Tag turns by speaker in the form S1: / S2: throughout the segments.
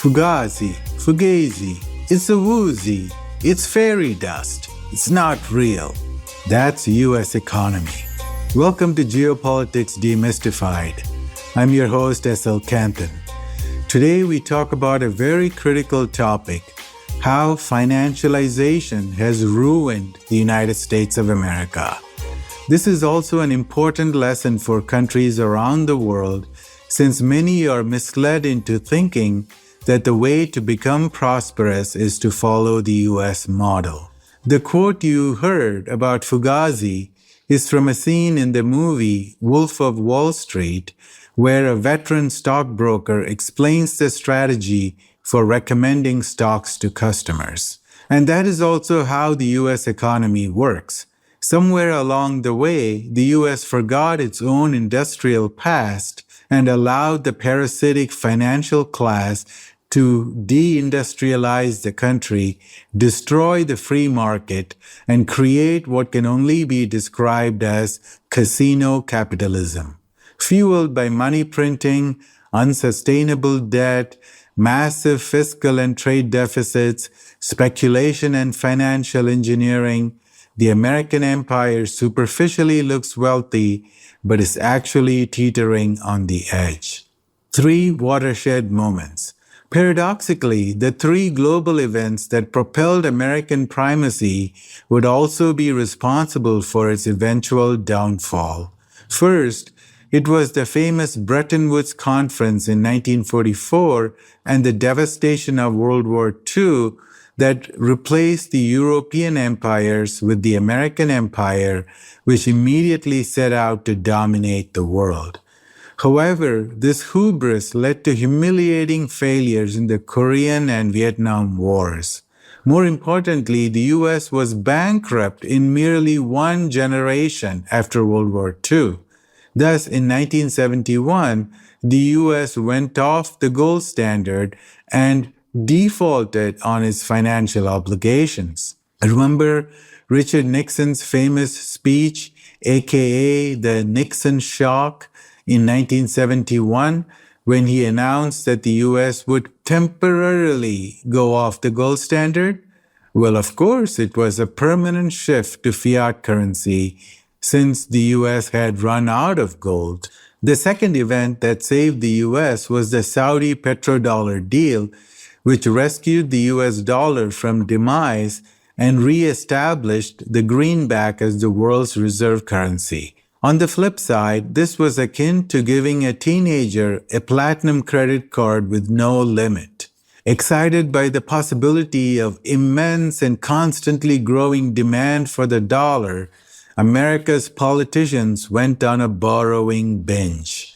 S1: Fugazi, it's a woozy, it's fairy dust, it's not real. That's US economy. Welcome to Geopolitics Demystified. I'm your host, S.L. Canton. Today we talk about a very critical topic, how financialization has ruined the United States of America. This is also an important lesson for countries around the world, since many are misled into thinking that the way to become prosperous is to follow the US model. The quote you heard about Fugazi is from a scene in the movie Wolf of Wall Street, where a veteran stockbroker explains the strategy for recommending stocks to customers. And that is also how the US economy works. Somewhere along the way, the US forgot its own industrial past and allowed the parasitic financial class to deindustrialize the country, destroy the free market, and create what can only be described as casino capitalism. Fueled by money printing, unsustainable debt, massive fiscal and trade deficits, speculation and financial engineering, the American empire superficially looks wealthy, but is actually teetering on the edge. 3 watershed moments. Paradoxically, the 3 global events that propelled American primacy would also be responsible for its eventual downfall. First, it was the famous Bretton Woods Conference in 1944 and the devastation of World War II that replaced the European empires with the American empire, which immediately set out to dominate the world. However, this hubris led to humiliating failures in the Korean and Vietnam Wars. More importantly, the US was bankrupt in merely 1 generation after World War II. Thus, in 1971, the US went off the gold standard and defaulted on its financial obligations. Remember Richard Nixon's famous speech, aka the Nixon shock, in 1971, when he announced that the US would temporarily go off the gold standard? Well, of course, it was a permanent shift to fiat currency since the US had run out of gold. The second event that saved the US was the Saudi petrodollar deal, which rescued the US dollar from demise and re-established the greenback as the world's reserve currency. On the flip side, this was akin to giving a teenager a platinum credit card with no limit. Excited by the possibility of immense and constantly growing demand for the dollar, America's politicians went on a borrowing binge.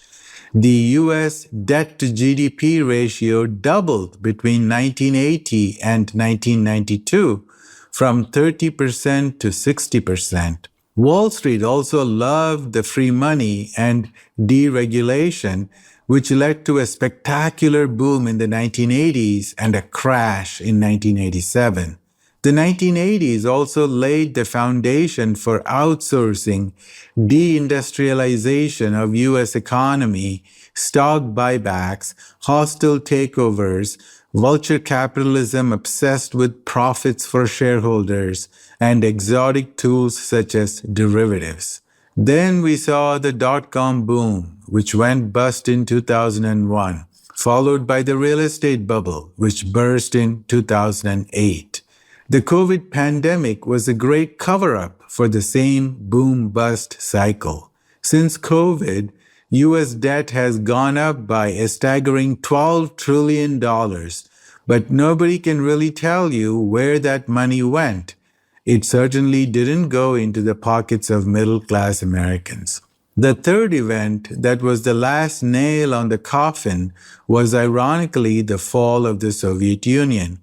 S1: The US debt-to-GDP ratio doubled between 1980 and 1992, from 30% to 60%. Wall Street also loved the free money and deregulation, which led to a spectacular boom in the 1980s and a crash in 1987. The 1980s also laid the foundation for outsourcing, deindustrialization of US economy, stock buybacks, hostile takeovers, vulture capitalism obsessed with profits for shareholders, and exotic tools such as derivatives. Then we saw the dot-com boom, which went bust in 2001, followed by the real estate bubble, which burst in 2008. The COVID pandemic was a great cover-up for the same boom-bust cycle. Since COVID, US debt has gone up by a staggering $12 trillion, but nobody can really tell you where that money went. It certainly didn't go into the pockets of middle-class Americans. The third event that was the last nail on the coffin was ironically the fall of the Soviet Union.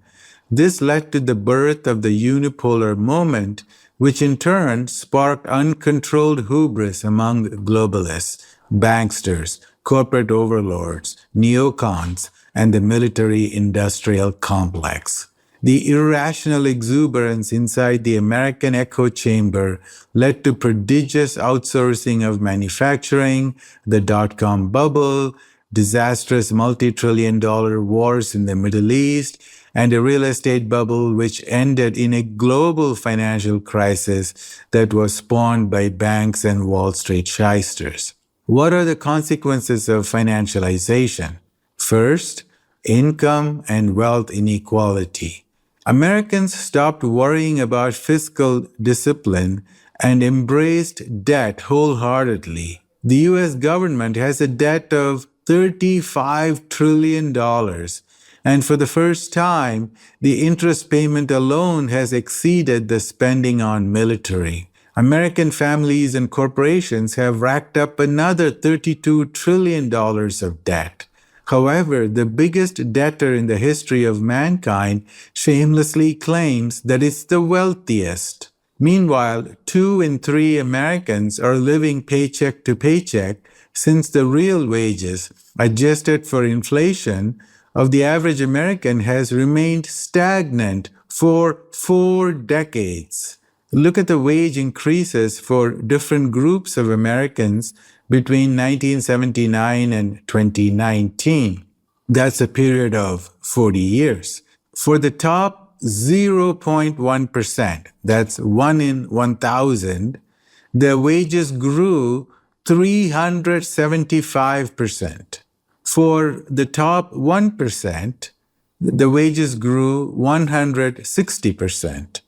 S1: This led to the birth of the unipolar moment, which in turn sparked uncontrolled hubris among globalists, banksters, corporate overlords, neocons, and the military-industrial complex. The irrational exuberance inside the American echo chamber led to prodigious outsourcing of manufacturing, the dot-com bubble, disastrous multi-trillion-dollar wars in the Middle East, and a real estate bubble which ended in a global financial crisis that was spawned by banks and Wall Street shysters. What are the consequences of financialization? First, income and wealth inequality. Americans stopped worrying about fiscal discipline and embraced debt wholeheartedly. The US government has a debt of $35 trillion, and for the first time, the interest payment alone has exceeded the spending on military. American families and corporations have racked up another $32 trillion of debt. However, the biggest debtor in the history of mankind shamelessly claims that it's the wealthiest. Meanwhile, 2 in 3 Americans are living paycheck to paycheck since the real wages, adjusted for inflation, of the average American has remained stagnant for 4 decades. Look at the wage increases for different groups of Americans between 1979 and 2019. That's a period of 40 years. For the top 0.1%, that's 1 in 1,000, the wages grew 375%. For the top 1%, the wages grew 160%.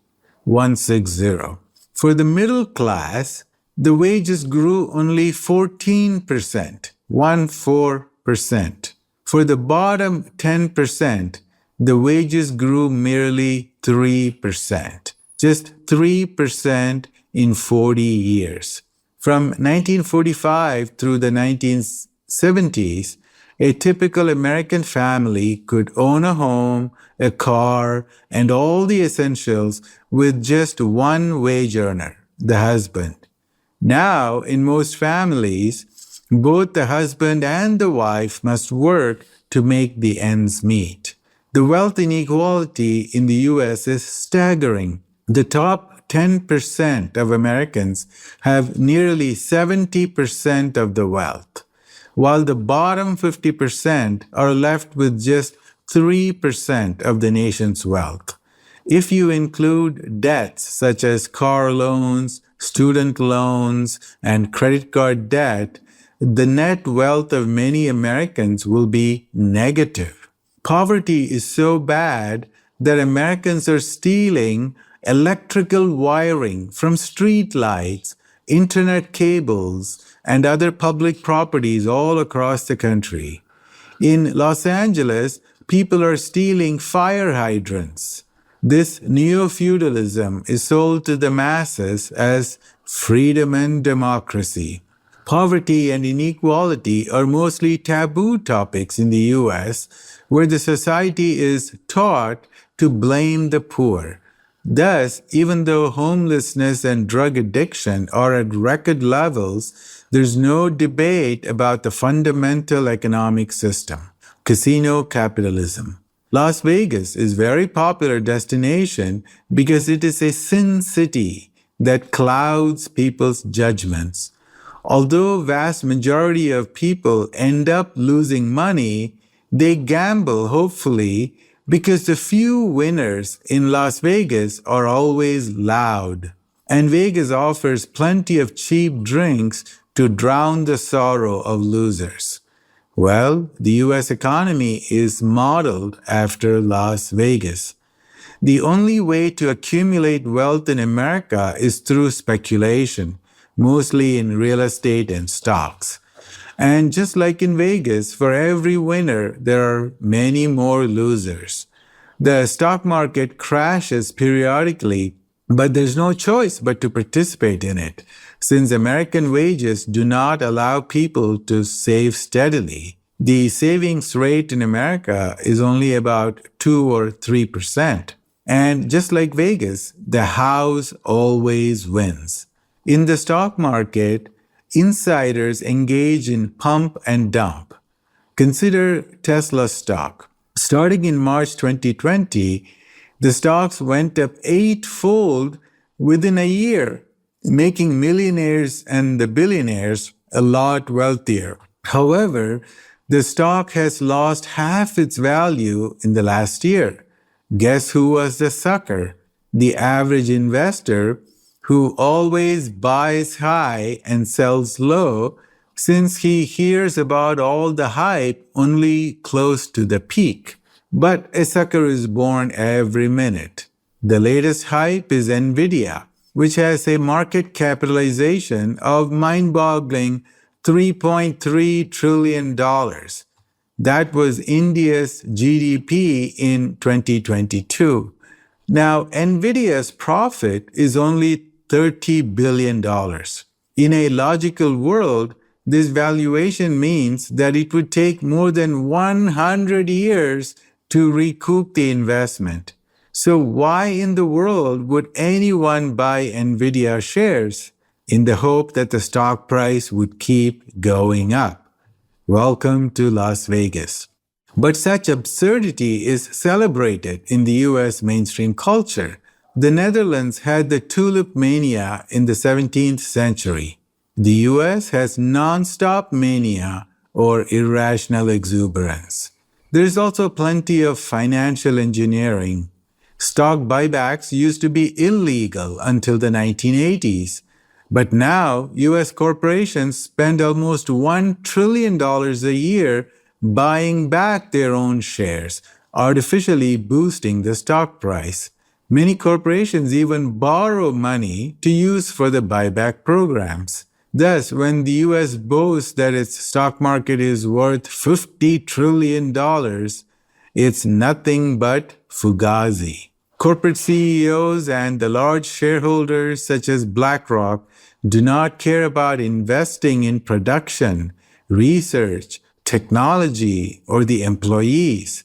S1: 160. For the middle class, the wages grew only 14%. 14%. For the bottom 10%, the wages grew merely 3%. Just 3% in 40 years. From 1945 through the 1970s, a typical American family could own a home, a car, and all the essentials with just one wage earner, the husband. Now, in most families, both the husband and the wife must work to make the ends meet. The wealth inequality in the US is staggering. The top 10% of Americans have nearly 70% of the wealth, while the bottom 50% are left with just 3% of the nation's wealth. If you include debts such as car loans, student loans, and credit card debt, the net wealth of many Americans will be negative. Poverty is so bad that Americans are stealing electrical wiring from street lights, internet cables, and other public properties all across the country. In Los Angeles, people are stealing fire hydrants. This neo-feudalism is sold to the masses as freedom and democracy. Poverty and inequality are mostly taboo topics in the US, where the society is taught to blame the poor. Thus, even though homelessness and drug addiction are at record levels, there's no debate about the fundamental economic system, casino capitalism. Las Vegas is a very popular destination because it is a sin city that clouds people's judgments. Although vast majority of people end up losing money, they gamble, hopefully, because the few winners in Las Vegas are always loud. And Vegas offers plenty of cheap drinks to drown the sorrow of losers. Well, the US economy is modeled after Las Vegas. The only way to accumulate wealth in America is through speculation, mostly in real estate and stocks. And just like in Vegas, for every winner, there are many more losers. The stock market crashes periodically, but there's no choice but to participate in it, since American wages do not allow people to save steadily. The savings rate in America is only about 2 or 3%. And just like Vegas, the house always wins. In the stock market, insiders engage in pump and dump. Consider Tesla stock. Starting in March 2020, the stocks went up 8-fold within a year, making millionaires and the billionaires a lot wealthier. However, The stock has lost half its value in the last year. Guess who was the sucker? The average investor who always buys high and sells low since he hears about all the hype only close to the peak. But a sucker is born every minute. The latest hype is Nvidia, which has a market capitalization of mind-boggling $3.3 trillion. That was India's GDP in 2022. Now, Nvidia's profit is only $30 billion. In a logical world, this valuation means that it would take more than 100 years to recoup the investment. So why in the world would anyone buy Nvidia shares? In the hope that the stock price would keep going up. Welcome to Las Vegas. But such absurdity is celebrated in the US mainstream culture. The Netherlands had the tulip mania in the 17th century. The US has non-stop mania or irrational exuberance. There is also plenty of financial engineering. Stock buybacks used to be illegal until the 1980s. But now, U.S. corporations spend almost $1 trillion a year buying back their own shares, artificially boosting the stock price. Many corporations even borrow money to use for the buyback programs. Thus, when the U.S. boasts that its stock market is worth $50 trillion, it's nothing but Fugazi. Corporate CEOs and the large shareholders such as BlackRock do not care about investing in production, research, technology, or the employees.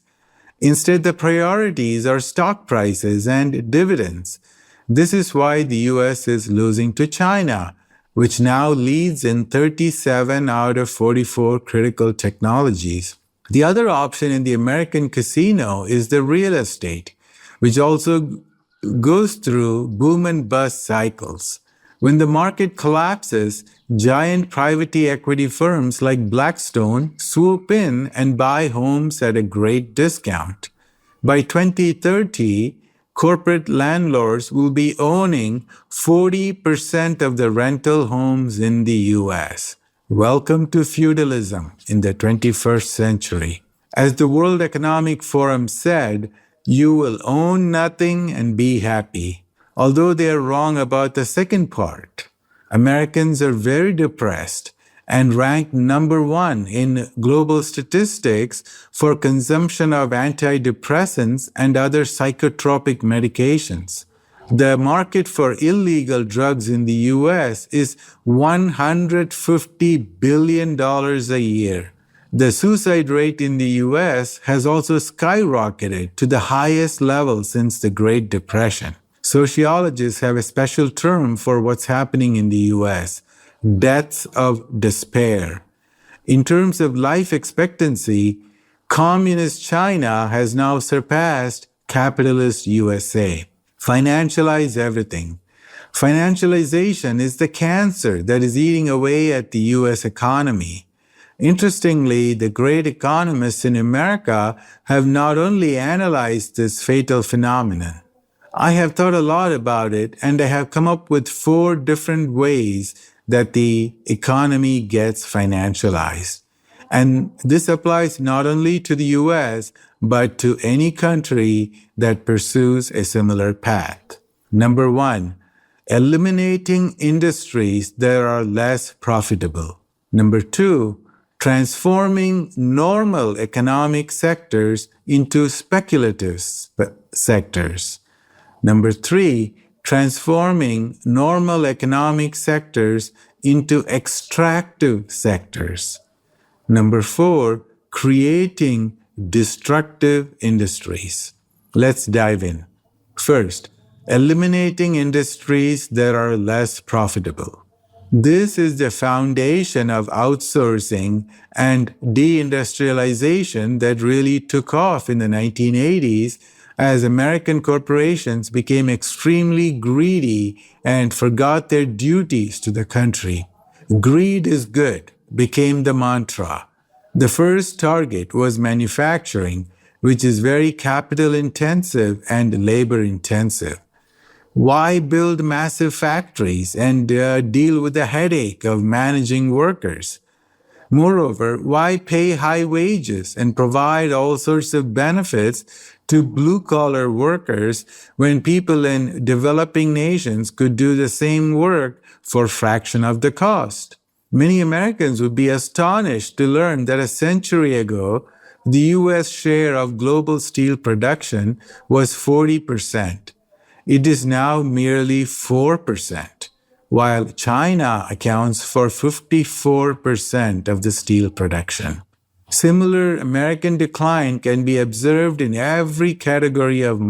S1: Instead, the priorities are stock prices and dividends. This is why the US is losing to China, which now leads in 37 out of 44 critical technologies. The other option in the American casino is the real estate, which also goes through boom and bust cycles. When the market collapses, giant private equity firms like Blackstone swoop in and buy homes at a great discount. By 2030, corporate landlords will be owning 40% of the rental homes in the US. Welcome to feudalism in the 21st century. As the World Economic Forum said, you will own nothing and be happy. Although they are wrong about the second part. Americans are very depressed and ranked number 1 in global statistics for consumption of antidepressants and other psychotropic medications. The market for illegal drugs in the US is $150 billion a year. The suicide rate in the US has also skyrocketed to the highest level since the Great Depression. Sociologists have a special term for what's happening in the US, deaths of despair. In terms of life expectancy, communist China has now surpassed capitalist USA. Financialize everything. Financialization is the cancer that is eating away at the US economy. Interestingly, the great economists in America have not only analyzed this fatal phenomenon. I have thought a lot about it, and I have come up with 4 different ways that the economy gets financialized. And this applies not only to the US, but to any country that pursues a similar path. Number 1, eliminating industries that are less profitable. Number 2, transforming normal economic sectors into speculative sectors. Number 3, transforming normal economic sectors into extractive sectors. Number 4, creating destructive industries. Let's dive in. First, eliminating industries that are less profitable. This is the foundation of outsourcing and deindustrialization that really took off in the 1980s as American corporations became extremely greedy and forgot their duties to the country. Greed is good became the mantra. The first target was manufacturing, which is very capital intensive and labor intensive. Why build massive factories and deal with the headache of managing workers? Moreover, why pay high wages and provide all sorts of benefits to blue-collar workers when people in developing nations could do the same work for a fraction of the cost? Many Americans would be astonished to learn that a century ago, the U.S. share of global steel production was 40%. It is now merely 4%, while China accounts for 54% of the steel production. Similar American decline can be observed in every category of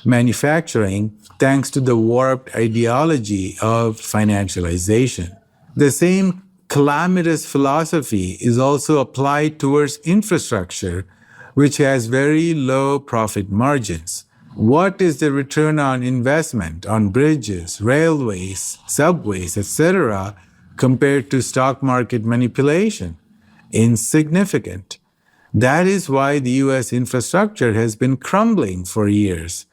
S1: manufacturing thanks to the warped ideology of financialization. The same calamitous philosophy is also applied towards infrastructure, which has very low profit margins. What is the return on investment on bridges, railways, subways, etc., compared to stock market manipulation? Insignificant. That is why the US infrastructure has been crumbling for years.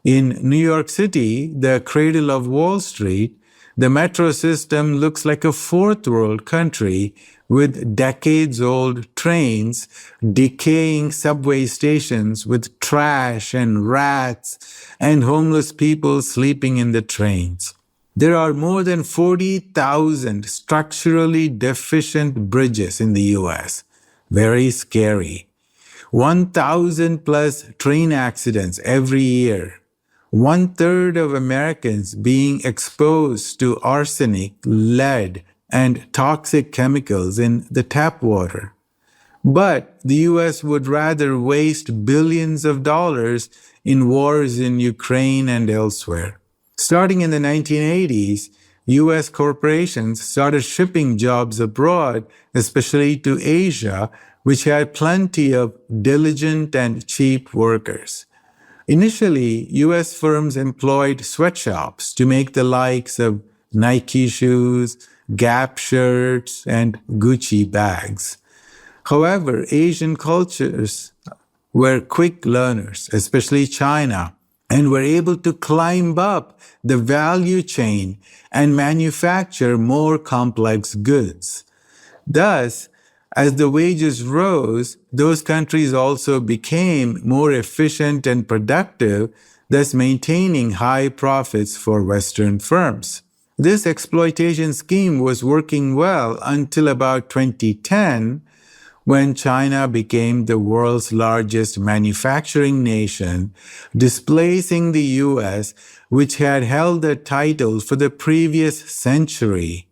S1: In New York City, the cradle of Wall Street, the metro system looks like a fourth world country with decades-old trains, decaying subway stations with trash and rats, and homeless people sleeping in the trains. There are more than 40,000 structurally deficient bridges in the US. Very scary. 1,000 plus train accidents every year. 1/3 of Americans being exposed to arsenic, lead, and toxic chemicals in the tap water. But the US would rather waste billions of dollars in wars in Ukraine and elsewhere. Starting in the 1980s, US corporations started shipping jobs abroad, especially to Asia, which had plenty of diligent and cheap workers. Initially, US firms employed sweatshops to make the likes of Nike shoes, Gap shirts, and Gucci bags. However, Asian cultures were quick learners, especially China, and were able to climb up the value chain and manufacture more complex goods. Thus, as the wages rose, those countries also became more efficient and productive, thus maintaining high profits for Western firms. This exploitation scheme was working well until about 2010, when China became the world's largest manufacturing nation, displacing the US, which had held the title for the previous century.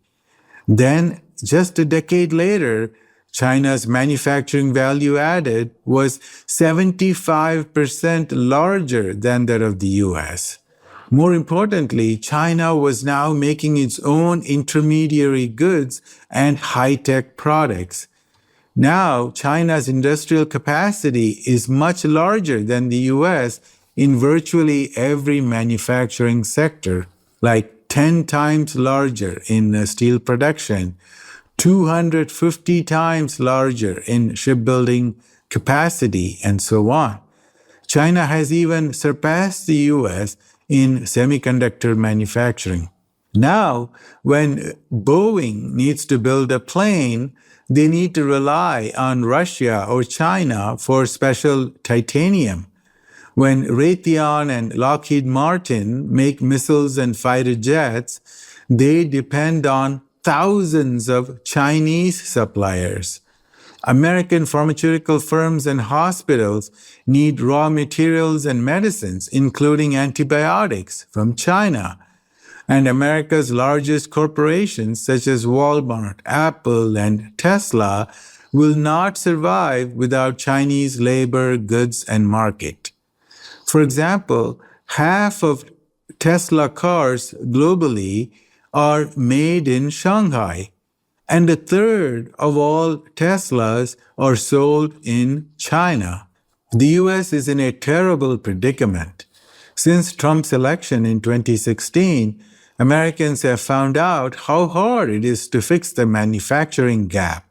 S1: Then, just a decade later, China's manufacturing value added was 75% larger than that of the US. More importantly, China was now making its own intermediary goods and high-tech products. Now, China's industrial capacity is much larger than the US in virtually every manufacturing sector, like 10 times larger in steel production, 250 times larger in shipbuilding capacity, and so on. China has even surpassed the US in semiconductor manufacturing. Now, when Boeing needs to build a plane, they need to rely on Russia or China for special titanium. When Raytheon and Lockheed Martin make missiles and fighter jets, they depend on thousands of Chinese suppliers. American pharmaceutical firms and hospitals need raw materials and medicines, including antibiotics, from China. And America's largest corporations, such as Walmart, Apple, and Tesla, will not survive without Chinese labor, goods, and market. For example, half of Tesla cars globally are made in Shanghai, and 1/3 of all Teslas are sold in China. The US is in a terrible predicament. Since Trump's election in 2016, Americans have found out how hard it is to fix the manufacturing gap.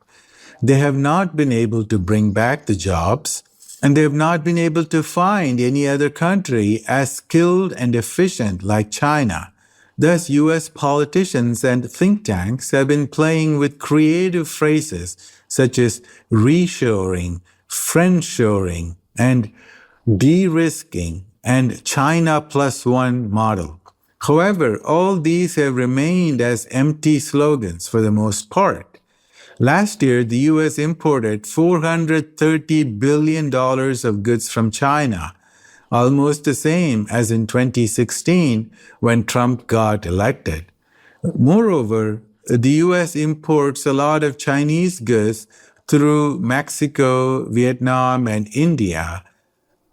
S1: They have not been able to bring back the jobs, and they have not been able to find any other country as skilled and efficient like China. Thus, US politicians and think tanks have been playing with creative phrases such as reshoring, friendshoring, and de-risking, and China plus one model. However, all these have remained as empty slogans for the most part. Last year, the US imported $430 billion of goods from China, almost the same as in 2016 when Trump got elected. Moreover, the US imports a lot of Chinese goods through Mexico, Vietnam, and India,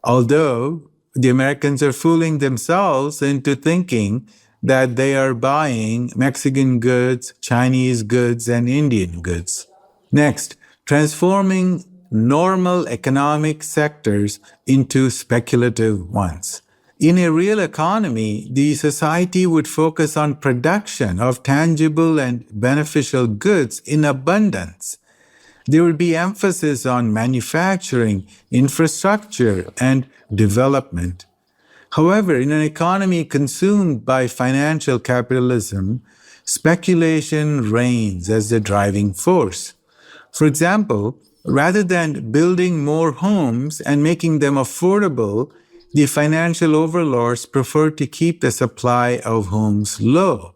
S1: although the Americans are fooling themselves into thinking that they are buying Mexican goods, Chinese goods, and Indian goods. Next, transforming normal economic sectors into speculative ones. In a real economy, the society would focus on production of tangible and beneficial goods in abundance. There would be emphasis on manufacturing, infrastructure, and development. However, in an economy consumed by financial capitalism, speculation reigns as the driving force. For example, rather than building more homes and making them affordable, the financial overlords prefer to keep the supply of homes low.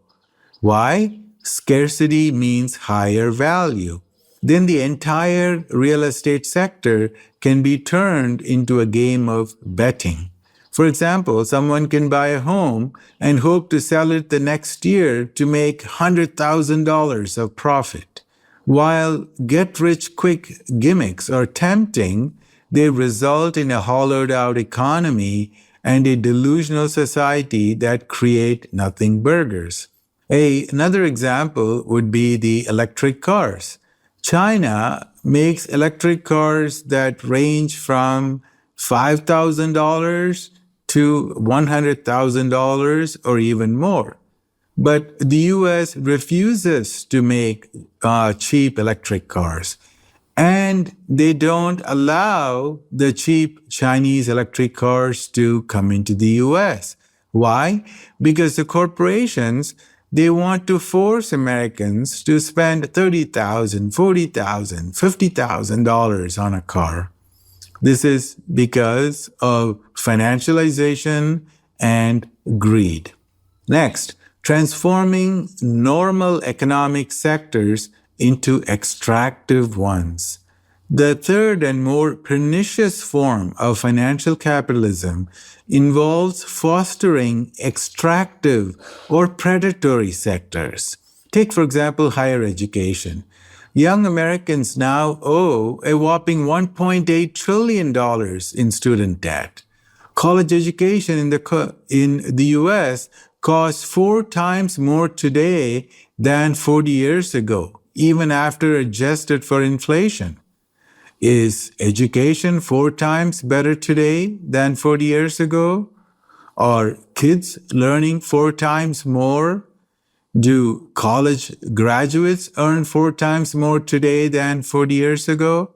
S1: Why? Scarcity means higher value. Then the entire real estate sector can be turned into a game of betting. For example, someone can buy a home and hope to sell it the next year to make $100,000 of profit. While get-rich-quick gimmicks are tempting, they result in a hollowed-out economy and a delusional society that create nothing burgers. Another example would be the electric cars. China makes electric cars that range from $5,000 to $100,000 or even more. But the US refuses to make cheap electric cars. And they don't allow the cheap Chinese electric cars to come into the US. Why? Because the corporations, they want to force Americans to spend $30,000, $40,000, $50,000 on a car. This is because of financialization and greed. Next, transforming normal economic sectors into extractive ones. The third and more pernicious form of financial capitalism involves fostering extractive or predatory sectors. Take, for example, higher education. Young Americans now owe a whopping $1.8 trillion in student debt. College education in the US costs 4 times more today than 40 years ago, even after adjusted for inflation. Is education 4 times better today than 40 years ago? Are kids learning 4 times more? Do college graduates earn 4 times more today than 40 years ago?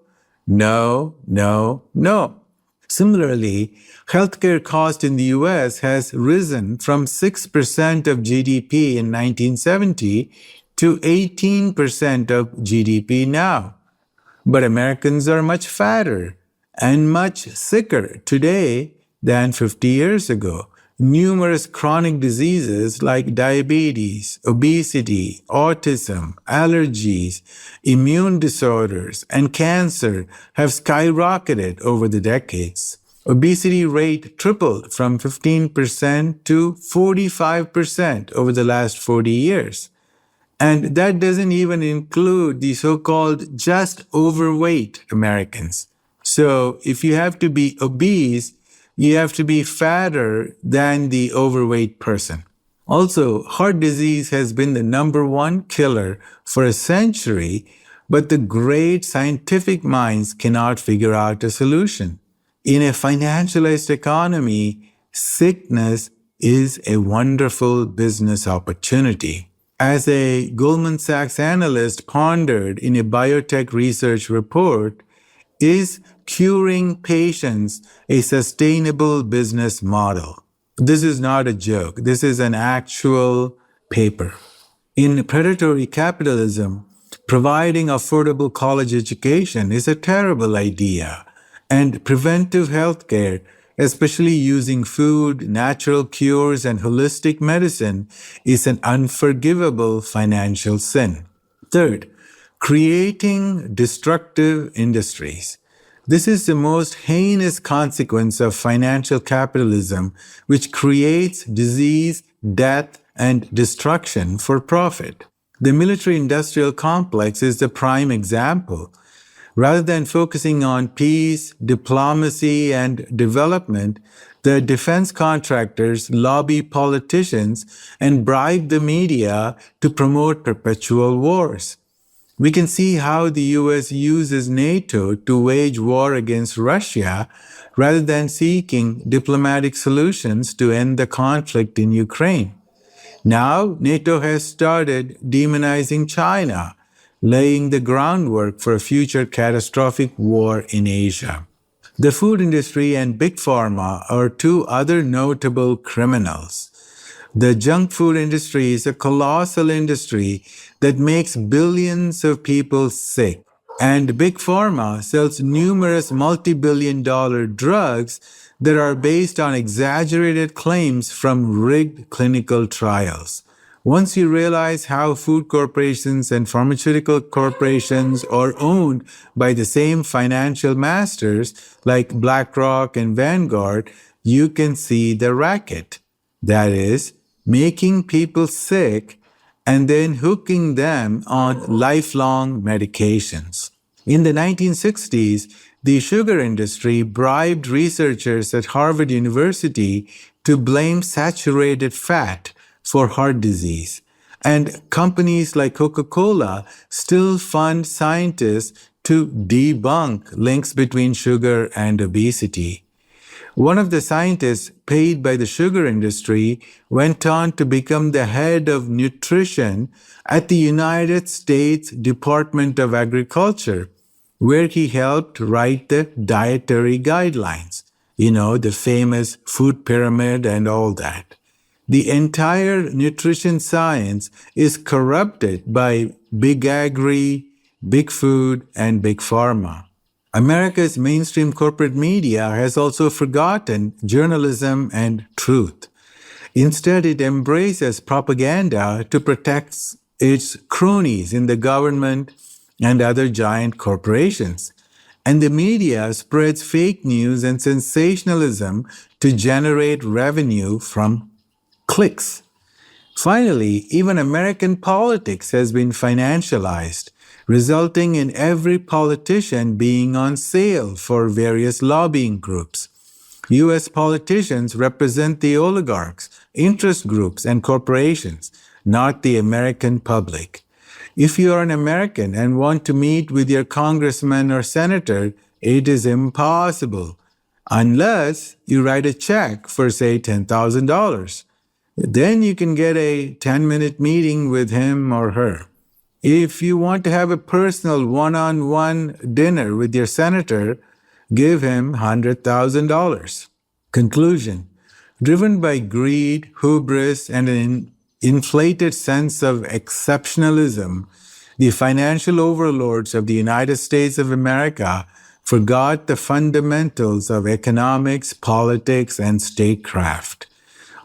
S1: No, no, no. Similarly, healthcare cost in the US has risen from 6% of GDP in 1970 to 18% of GDP now. But Americans are much fatter and much sicker today than 50 years ago. Numerous chronic diseases like diabetes, obesity, autism, allergies, immune disorders, and cancer have skyrocketed over the decades. Obesity rate tripled from 15% to 45% over the last 40 years. And that doesn't even include the so-called just overweight Americans. So if you have to be obese, you have to be fatter than the overweight person. Also, heart disease has been the number one killer for a century, but the great scientific minds cannot figure out a solution. In a financialized economy, sickness is a wonderful business opportunity. As a Goldman Sachs analyst pondered in a biotech research report, is curing patients a sustainable business model? This is not a joke. This is an actual paper. In predatory capitalism, providing affordable college education is a terrible idea, and preventive healthcare, especially using food, natural cures, and holistic medicine, is an unforgivable financial sin. Third, creating destructive industries. This is the most heinous consequence of financial capitalism, which creates disease, death, and destruction for profit. The military industrial complex is the prime example. Rather than focusing on peace, diplomacy, and development, the defense contractors lobby politicians and bribe the media to promote perpetual wars. We can see how the US uses NATO to wage war against Russia rather than seeking diplomatic solutions to end the conflict in Ukraine. Now, NATO has started demonizing China, laying the groundwork for a future catastrophic war in Asia. The food industry and big pharma are two other notable criminals. The junk food industry is a colossal industry that makes billions of people sick. And Big Pharma sells numerous multi-billion-dollar drugs that are based on exaggerated claims from rigged clinical trials. Once you realize how food corporations and pharmaceutical corporations are owned by the same financial masters like BlackRock and Vanguard, you can see the racket. That is, making people sick and then hooking them on lifelong medications. In the 1960s, the sugar industry bribed researchers at Harvard University to blame saturated fat for heart disease. And companies like Coca-Cola still fund scientists to debunk links between sugar and obesity. One of the scientists paid by the sugar industry went on to become the head of nutrition at the United States Department of Agriculture, where he helped write the dietary guidelines, the famous food pyramid and all that. The entire nutrition science is corrupted by big agri, big food, and big pharma. America's mainstream corporate media has also forgotten journalism and truth. Instead, it embraces propaganda to protect its cronies in the government and other giant corporations. And the media spreads fake news and sensationalism to generate revenue from clicks. Finally, even American politics has been financialized, resulting in every politician being on sale for various lobbying groups. US politicians represent the oligarchs, interest groups, and corporations, not the American public. If you are an American and want to meet with your congressman or senator, it is impossible, unless you write a check for, say, $10,000. Then you can get a 10-minute meeting with him or her. If you want to have a personal one-on-one dinner with your senator, give him $100,000. Conclusion: driven by greed, hubris, and an inflated sense of exceptionalism, the financial overlords of the United States of America forgot the fundamentals of economics, politics, and statecraft.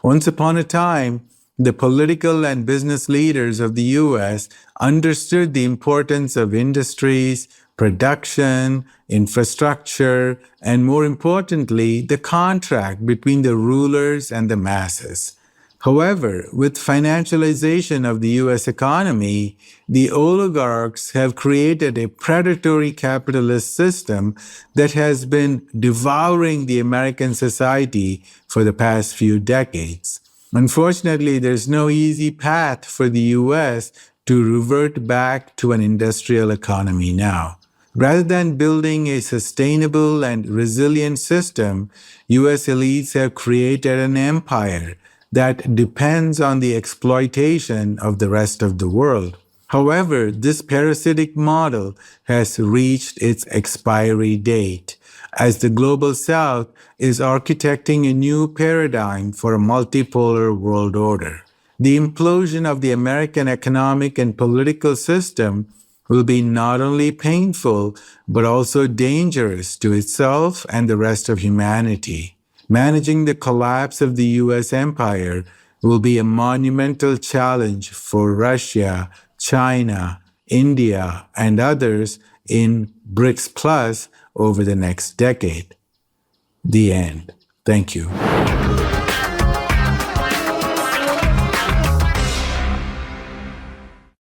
S1: Once upon a time, the political and business leaders of the U.S. understood the importance of industries, production, infrastructure, and more importantly, the contract between the rulers and the masses. However, with financialization of the U.S. economy, the oligarchs have created a predatory capitalist system that has been devouring the American society for the past few decades. Unfortunately, there's no easy path for the U.S. to revert back to an industrial economy now. Rather than building a sustainable and resilient system, U.S. elites have created an empire that depends on the exploitation of the rest of the world. However, this parasitic model has reached its expiry date as the Global South is architecting a new paradigm for a multipolar world order. The implosion of the American economic and political system will be not only painful, but also dangerous to itself and the rest of humanity. Managing the collapse of the U.S. empire will be a monumental challenge for Russia, China, India, and others in BRICS Plus over the next decade. The end. Thank you.